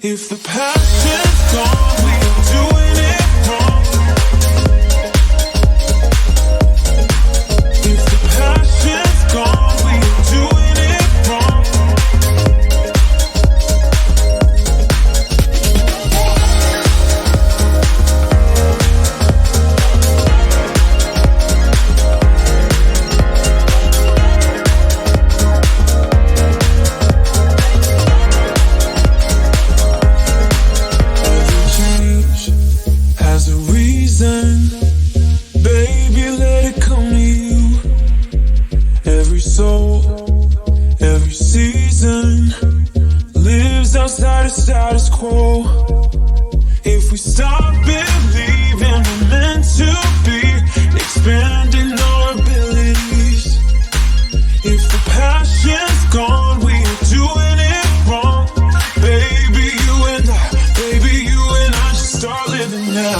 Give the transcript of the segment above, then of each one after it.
If the passion's gone, we are doing it wrong. If the passion's gone, we are doing it wrong. Baby, let it come to you. Every soul, every season lives outside of status quo. If we stop believing we're meant to be, expanding our abilities. If the passion's gone, we are doing it wrong. Baby, you and I should start living now.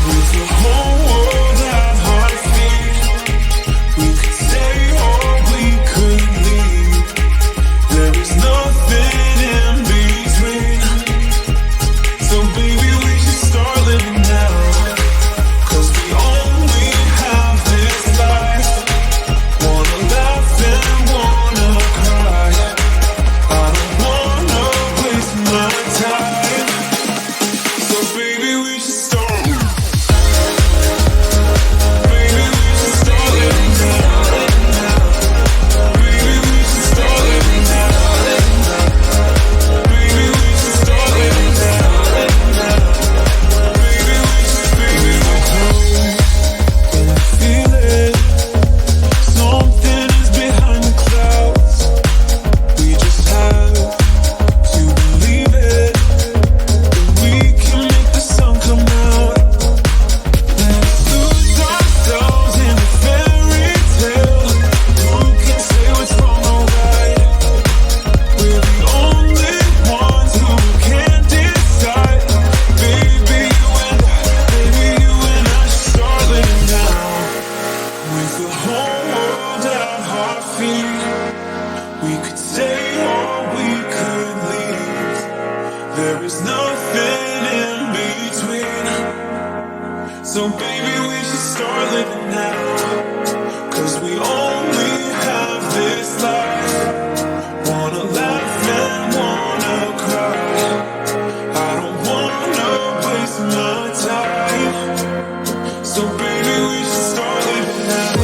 With the whole world at heartbeat, we could stay or we could leave. There is nothing in between. So baby, we should start living now. 'Cause we only have this life. living now. 'Cause we only have this life. Wanna laugh and wanna cry. I don't wanna waste my time. So baby, we should start living now.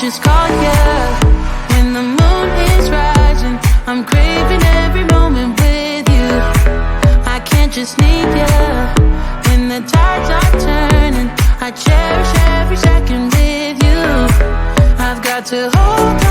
Just call you when the moon is rising. I'm craving every moment with you. I can't just need you when the tides are turning. I cherish every second with you. I've got to hold